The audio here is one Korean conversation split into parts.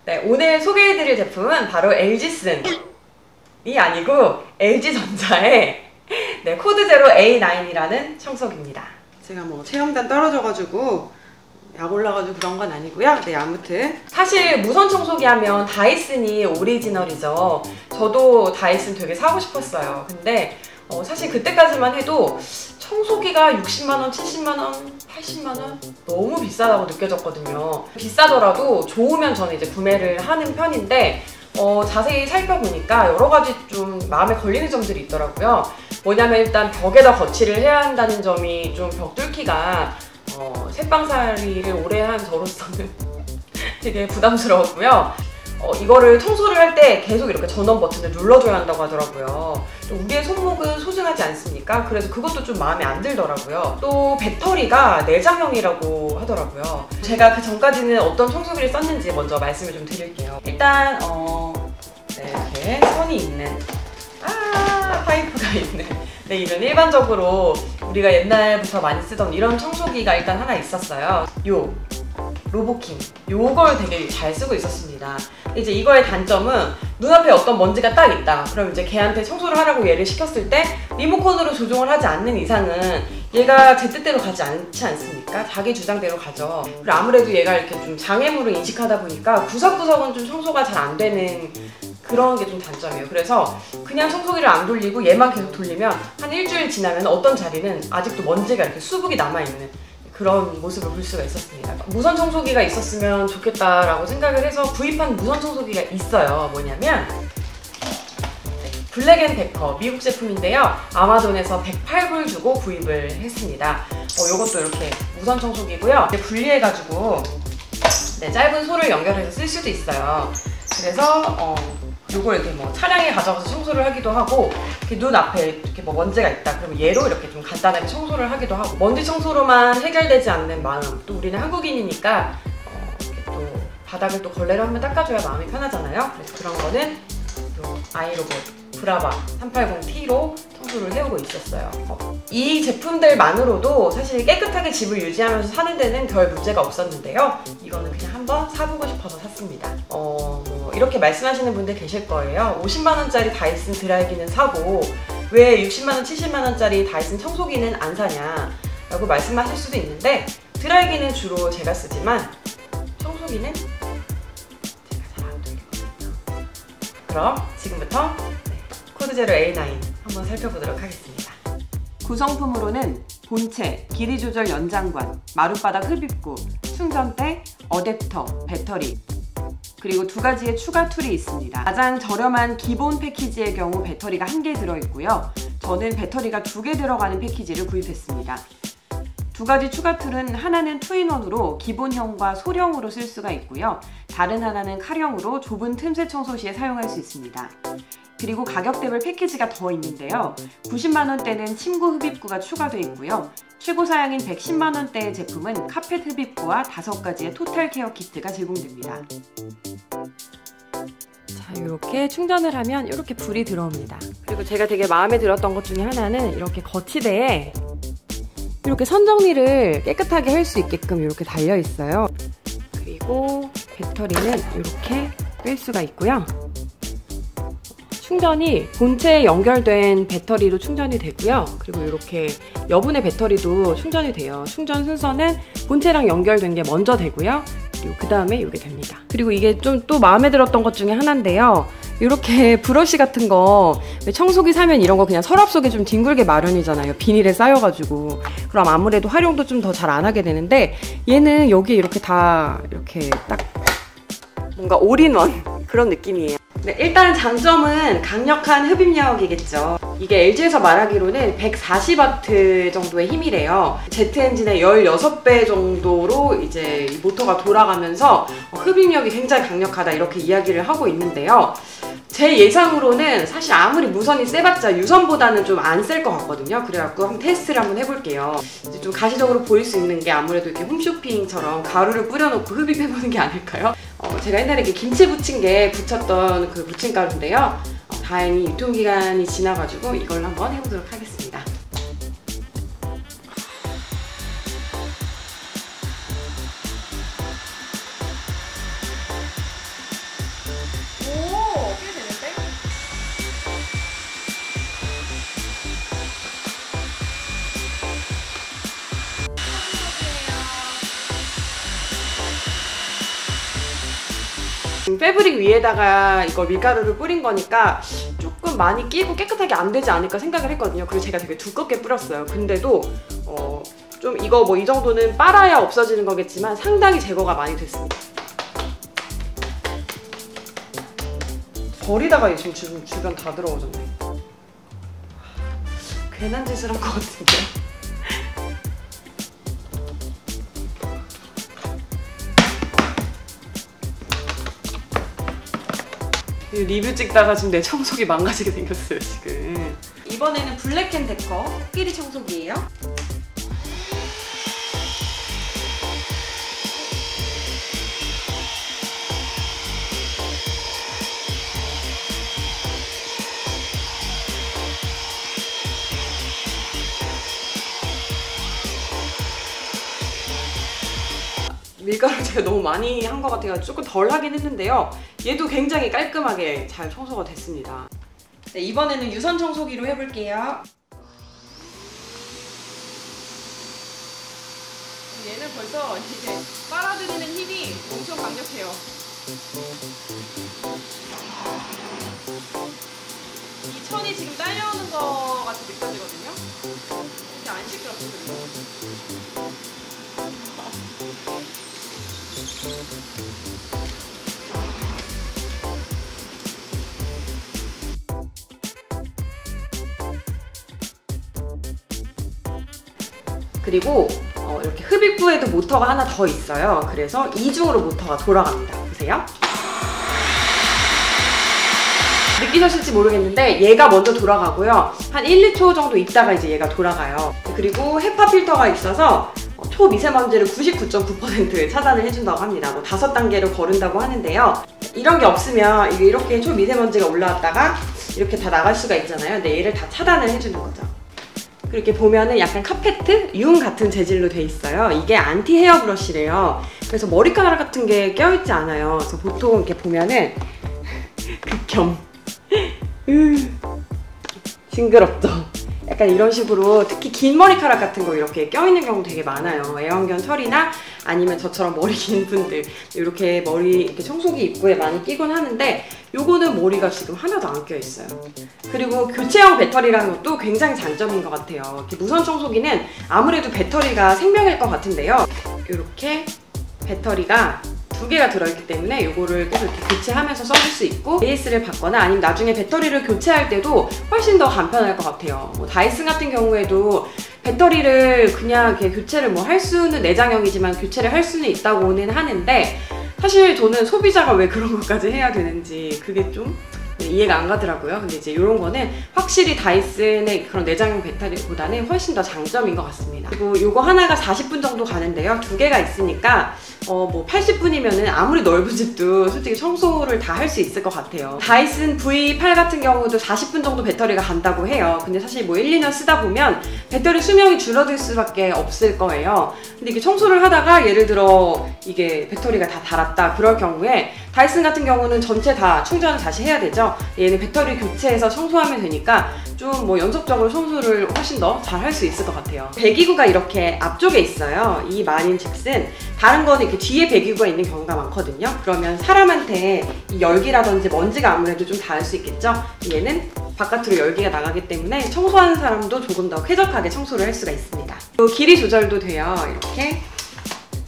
네, 오늘 소개해드릴 제품은 바로 LG슨이 아니고 LG전자의 네, 코드 제로 A9이라는 청소기입니다. 제가 뭐 체험단 떨어져가지고 약 올라가지고 그런 건 아니고요. 네, 아무튼 사실 무선 청소기 하면 다이슨이 오리지널이죠. 저도 다이슨 되게 사고 싶었어요. 근데 사실 그때까지만 해도 청소기가 60만원, 70만원, 80만원 너무 비싸다고 느껴졌거든요. 비싸더라도 좋으면 저는 이제 구매를 하는 편인데 자세히 살펴보니까 여러 가지 좀 마음에 걸리는 점들이 있더라고요. 뭐냐면 일단 벽에다 거치를 해야 한다는 점이 좀 벽 뚫기가 새빵살이를 오래 한 저로서는 되게 부담스러웠고요. 이거를 청소를 할 때 계속 이렇게 전원 버튼을 눌러줘야 한다고 하더라고요. 우리의 손목은 소중하지 않습니까? 그래서 그것도 좀 마음에 안 들더라고요. 또 배터리가 내장형이라고 하더라고요. 제가 그 전까지는 어떤 청소기를 썼는지 먼저 말씀을 좀 드릴게요. 일단 네, 이렇게 선이 있는 파이프가 있는 네, 이런 일반적으로 우리가 옛날부터 많이 쓰던 이런 청소기가 일단 하나 있었어요. 로보킹 요걸 되게 잘 쓰고 있었습니다. 이제 이거의 단점은 눈앞에 어떤 먼지가 딱 있다. 그럼 이제 걔한테 청소를 하라고 얘를 시켰을 때 리모컨으로 조종을 하지 않는 이상은 얘가 제 뜻대로 가지 않지 않습니까? 자기 주장대로 가죠. 그리고 아무래도 얘가 이렇게 좀 장애물을 인식하다 보니까 구석구석은 좀 청소가 잘 안 되는 그런 게 좀 단점이에요. 그래서 그냥 청소기를 안 돌리고 얘만 계속 돌리면 한 일주일 지나면 어떤 자리는 아직도 먼지가 이렇게 수북이 남아있는 그런 모습을 볼 수가 있었습니다. 무선 청소기가 있었으면 좋겠다라고 생각을 해서 구입한 무선 청소기가 있어요. 뭐냐면 블랙앤데커 미국 제품인데요. 아마존에서 108불 주고 구입을 했습니다. 요것도 이렇게 무선 청소기고요. 분리해가지고 네, 짧은 솔을 연결해서 쓸 수도 있어요. 그래서 요걸 이렇게 뭐 차량에 가져가서 청소를 하기도 하고 이렇게 눈앞에 이렇게 뭐 먼지가 있다 그러면 얘로 이렇게 좀 간단하게 청소를 하기도 하고 먼지 청소로만 해결되지 않는 마음 또 우리는 한국인이니까 이렇게 또 바닥을 또 걸레로 한번 닦아줘야 마음이 편하잖아요. 그래서 그런 거는 요 아이로봇 브라바 380T로 청소를 해오고 있었어요. 이 제품들만으로도 사실 깨끗하게 집을 유지하면서 사는 데는 별 문제가 없었는데요. 이거는 그냥 한번 사보고 싶어서 샀습니다. 뭐 이렇게 말씀하시는 분들 계실 거예요. 50만원짜리 다이슨 드라이기는 사고 왜 60만원, 70만원짜리 다이슨 청소기는 안 사냐 라고 말씀하실 수도 있는데 드라이기는 주로 제가 쓰지만 청소기는 제가 잘 안 돌리거든요. 그럼 지금부터 코드 제로 A9 한번 살펴보도록 하겠습니다. 구성품으로는 본체, 길이 조절 연장관, 마룻바닥 흡입구, 충전대, 어댑터, 배터리 그리고 두 가지의 추가 툴이 있습니다. 가장 저렴한 기본 패키지의 경우 배터리가 1개 들어있고요. 저는 배터리가 2개 들어가는 패키지를 구입했습니다. 두 가지 추가 툴은 하나는 2인원으로 기본형과 소형으로 쓸 수가 있고요. 다른 하나는 칼형으로 좁은 틈새 청소 시에 사용할 수 있습니다. 그리고 가격대별 패키지가 더 있는데요. 90만원대는 침구 흡입구가 추가되어 있고요. 최고 사양인 110만원대의 제품은 카펫 흡입구와 5가지의 토탈 케어 키트가 제공됩니다. 자, 이렇게 충전을 하면 이렇게 불이 들어옵니다. 그리고 제가 되게 마음에 들었던 것 중에 하나는 이렇게 거치대에 이렇게 선 정리를 깨끗하게 할 수 있게끔 이렇게 달려 있어요. 그리고 배터리는 이렇게 뺄 수가 있고요. 충전이 본체에 연결된 배터리로 충전이 되고요. 그리고 이렇게 여분의 배터리도 충전이 돼요. 충전 순서는 본체랑 연결된 게 먼저 되고요. 그리고 그 다음에 이게 됩니다. 그리고 이게 좀 또 마음에 들었던 것 중에 하나인데요. 이렇게 브러쉬 같은 거 청소기 사면 이런 거 그냥 서랍 속에 좀 뒹굴게 마련이잖아요. 비닐에 쌓여가지고. 그럼 아무래도 활용도 좀 더 잘 안 하게 되는데 얘는 여기 이렇게 다 이렇게 딱 뭔가 올인원 그런 느낌이에요. 네, 일단 장점은 강력한 흡입력이겠죠. 이게 LG에서 말하기로는 140W 정도의 힘이래요. 제트 엔진의 16배 정도로 이제 이 모터가 돌아가면서 흡입력이 굉장히 강력하다 이렇게 이야기를 하고 있는데요. 제 예상으로는 사실 아무리 무선이 세봤자 유선보다는 좀 안 셀 것 같거든요. 그래갖고 한번 테스트를 한번 해볼게요. 이제 좀 가시적으로 보일 수 있는 게 아무래도 이렇게 홈쇼핑처럼 가루를 뿌려놓고 흡입해보는 게 아닐까요? 제가 옛날에 이렇게 김치 부친 게 붙였던 그 부침가루인데요. 다행히 유통기간이 지나가지고 이걸 한번 해보도록 하겠습니다. 패브릭 위에다가 이걸 밀가루를 뿌린 거니까 조금 많이 끼고 깨끗하게 안 되지 않을까 생각을 했거든요. 그리고 제가 되게 두껍게 뿌렸어요. 근데도 좀 이거 뭐 이 정도는 빨아야 없어지는 거겠지만 상당히 제거가 많이 됐습니다. 버리다가 지금 주변 다 들어오졌네. 괜한 짓을 한 것 같은데. 리뷰 찍다가 지금 내 청소기 망가지게 생겼어요 지금. 이번에는 블랙앤데커 코끼리 청소기예요. 밀가루 제가 너무 많이 한 것 같아서 조금 덜 하긴 했는데요. 얘도 굉장히 깔끔하게 잘 청소가 됐습니다. 네, 이번에는 유선 청소기로 해볼게요. 얘는 벌써 이제 빨아들이는 힘이 엄청 강력해요. 이 천이 지금 딸려오는 것 같이 느껴지거든요. 이렇게 안 시끄럽거든요. 그리고 이렇게 흡입구에도 모터가 하나 더 있어요. 그래서 이중으로 모터가 돌아갑니다. 보세요. 느끼셨을지 모르겠는데 얘가 먼저 돌아가고요. 한 1, 2초 정도 있다가 이제 얘가 돌아가요. 그리고 헤파 필터가 있어서 초미세먼지를 99.9% 차단을 해준다고 합니다. 뭐 5단계로 거른다고 하는데요. 이런 게 없으면 이게 이렇게 초미세먼지가 올라왔다가 이렇게 다 나갈 수가 있잖아요. 근데 얘를 다 차단을 해주는 거죠. 그렇게 보면은 약간 카페트? 융 같은 재질로 돼 있어요. 이게 안티 헤어 브러쉬래요. 그래서 머리카락 같은 게 껴있지 않아요. 그래서 보통 이렇게 보면은 극혐. 징그럽죠? 약간 이런 식으로 특히 긴 머리카락 같은 거 이렇게 껴있는 경우 되게 많아요. 애완견 털이나 아니면 저처럼 머리 긴 분들 이렇게 머리 이렇게 청소기 입구에 많이 끼곤 하는데 요거는 머리가 지금 하나도 안 껴있어요. 그리고 교체형 배터리라는 것도 굉장히 장점인 것 같아요. 이렇게 무선 청소기는 아무래도 배터리가 생명일 것 같은데요. 이렇게 배터리가 2개가 들어있기 때문에 이거를 계속 이렇게 교체하면서 써줄 수 있고 AS를 받거나 아니면 나중에 배터리를 교체할 때도 훨씬 더 간편할 것 같아요. 뭐 다이슨 같은 경우에도 배터리를 그냥 이렇게 교체를 뭐 할 수는 내장형이지만 교체를 할 수는 있다고는 하는데 사실 저는 소비자가 왜 그런 것까지 해야 되는지 그게 좀 이해가 안 가더라고요. 근데 이제 이런 거는 확실히 다이슨의 그런 내장형 배터리보다는 훨씬 더 장점인 것 같습니다. 그리고 이거 하나가 40분 정도 가는데요. 2개가 있으니까 뭐 80분이면은 아무리 넓은 집도 솔직히 청소를 다 할 수 있을 것 같아요. 다이슨 V8 같은 경우도 40분 정도 배터리가 간다고 해요. 근데 사실 뭐 1, 2년 쓰다 보면 배터리 수명이 줄어들 수밖에 없을 거예요. 근데 이게 청소를 하다가 예를 들어 이게 배터리가 다 닳았다 그럴 경우에 다이슨 같은 경우는 전체 다 충전을 다시 해야 되죠. 얘는 배터리 교체해서 청소하면 되니까 좀 뭐 연속적으로 청소를 훨씬 더 잘 할 수 있을 것 같아요. 배기구가 이렇게 앞쪽에 있어요. 이 말인즉슨 다른 거는 이렇게 뒤에 배기구가 있는 경우가 많거든요. 그러면 사람한테 이 열기라든지 먼지가 아무래도 좀 닿을 수 있겠죠. 얘는 바깥으로 열기가 나가기 때문에 청소하는 사람도 조금 더 쾌적하게 청소를 할 수가 있습니다. 또 길이 조절도 돼요. 이렇게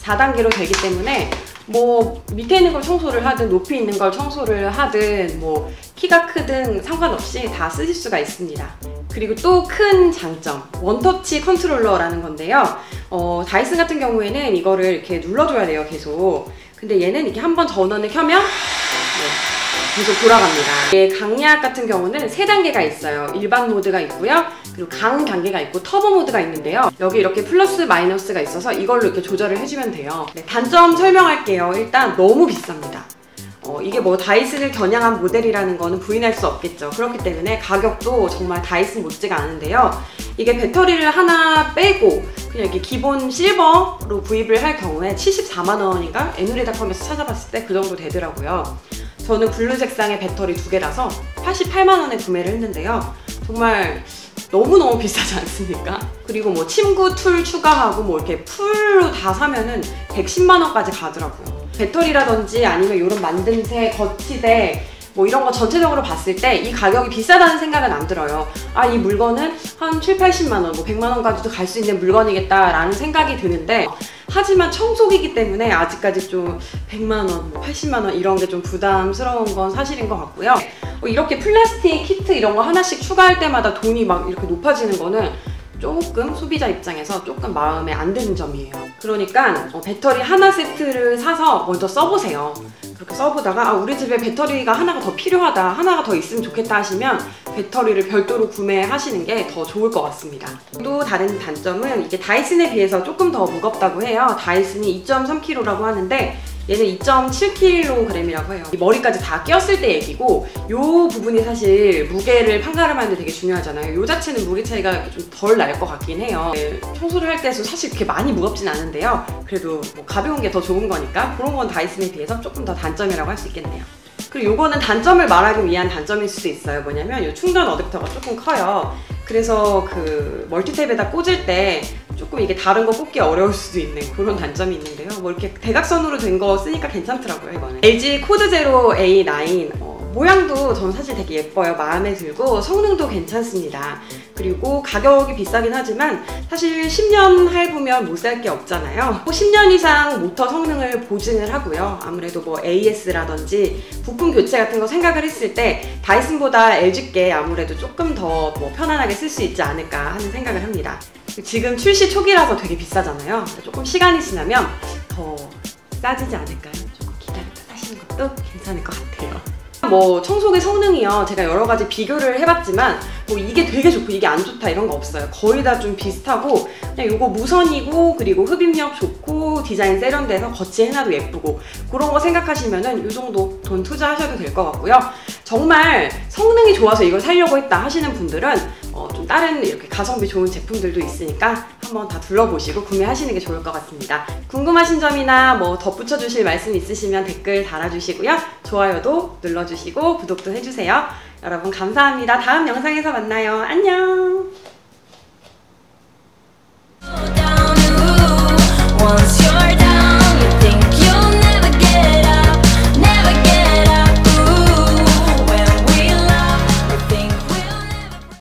4단계로 되기 때문에 뭐 밑에 있는 걸 청소를 하든 높이 있는 걸 청소를 하든 뭐 키가 크든 상관없이 다 쓰실 수가 있습니다. 그리고 또 큰 장점, 원터치 컨트롤러라는 건데요. 다이슨 같은 경우에는 이거를 이렇게 눌러줘야 돼요, 계속. 근데 얘는 이렇게 한번 전원을 켜면 계속 돌아갑니다. 강약 같은 경우는 3단계가 있어요. 일반 모드가 있고요. 그리고 강 단계가 있고 터보 모드가 있는데요. 여기 이렇게 플러스 마이너스가 있어서 이걸로 이렇게 조절을 해주면 돼요. 네, 단점 설명할게요. 일단 너무 비쌉니다. 이게 뭐 다이슨을 겨냥한 모델이라는 거는 부인할 수 없겠죠. 그렇기 때문에 가격도 정말 다이슨 못지가 않은데요. 이게 배터리를 하나 빼고 그냥 이렇게 기본 실버로 구입을 할 경우에 74만 원인가? 애누리닷컴에서 찾아봤을 때 그 정도 되더라고요. 저는 블루 색상의 배터리 2개라서 88만 원에 구매를 했는데요. 정말 너무너무 비싸지 않습니까? 그리고 뭐 침구 툴 추가하고 뭐 이렇게 풀로 다 사면은 110만 원까지 가더라고요. 배터리라든지 아니면 이런 만듦새, 거치대 뭐 이런 거 전체적으로 봤을 때 이 가격이 비싸다는 생각은 안 들어요. 아, 이 물건은 한 7, 80만 원, 뭐 100만 원까지도 갈 수 있는 물건이겠다 라는 생각이 드는데, 하지만 청소기이기 때문에 아직까지 좀 100만 원, 뭐 80만 원 이런 게 좀 부담스러운 건 사실인 것 같고요. 이렇게 플라스틱 키트 이런 거 하나씩 추가할 때마다 돈이 막 이렇게 높아지는 거는 조금 소비자 입장에서 조금 마음에 안 드는 점이에요. 그러니까 배터리 하나 세트를 사서 먼저 써보세요. 그렇게 써보다가 우리 집에 배터리가 하나가 더 필요하다, 하나가 더 있으면 좋겠다 하시면 배터리를 별도로 구매하시는 게 더 좋을 것 같습니다. 또 다른 단점은 이게 다이슨에 비해서 조금 더 무겁다고 해요. 다이슨이 2.3kg라고 하는데 얘는 2.7kg이라고 해요. 이 머리까지 다 꼈을 때 얘기고, 이 부분이 사실 무게를 판가름하는데 되게 중요하잖아요. 이 자체는 무게 차이가 좀 덜 날 것 같긴 해요. 청소를 할 때도 사실 그렇게 많이 무겁진 않은데요. 그래도 뭐 가벼운 게 더 좋은 거니까 그런 건 다이슨에 비해서 조금 더 단점이라고 할 수 있겠네요. 그리고 요거는 단점을 말하기 위한 단점일 수도 있어요. 뭐냐면 이 충전 어댑터가 조금 커요. 그래서 그 멀티탭에다 꽂을 때 조금 이게 다른 거 꽂기 어려울 수도 있는 그런 단점이 있는데요. 뭐 이렇게 대각선으로 된 거 쓰니까 괜찮더라고요, 이거는. LG 코드 제로 A9 모양도 저는 사실 되게 예뻐요. 마음에 들고 성능도 괜찮습니다. 그리고 가격이 비싸긴 하지만 사실 10년 할부면 못 살 게 없잖아요. 10년 이상 모터 성능을 보증을 하고요. 아무래도 뭐 AS라든지 부품 교체 같은 거 생각을 했을 때 다이슨보다 LG께 아무래도 조금 더 뭐 편안하게 쓸 수 있지 않을까 하는 생각을 합니다. 지금 출시 초기라서 되게 비싸잖아요. 조금 시간이 지나면 더 싸지지 않을까요? 조금 기다렸다 사시는 것도 괜찮을 것 같아요. 뭐 청소기 성능이요, 제가 여러 가지 비교를 해봤지만 뭐 이게 되게 좋고 이게 안 좋다 이런 거 없어요. 거의 다 좀 비슷하고, 그냥 이거 무선이고 그리고 흡입력 좋고 디자인 세련돼서 거치해놔도 예쁘고 그런 거 생각하시면은 이 정도 돈 투자하셔도 될 것 같고요. 정말 성능이 좋아서 이걸 사려고 했다 하시는 분들은 좀 다른 이렇게 가성비 좋은 제품들도 있으니까 한번 다 둘러보시고 구매하시는 게 좋을 것 같습니다. 궁금하신 점이나 뭐 덧붙여 주실 말씀 있으시면 댓글 달아주시고요. 좋아요도 눌러주시고 구독도 해주세요. 여러분 감사합니다. 다음 영상에서 만나요. 안녕.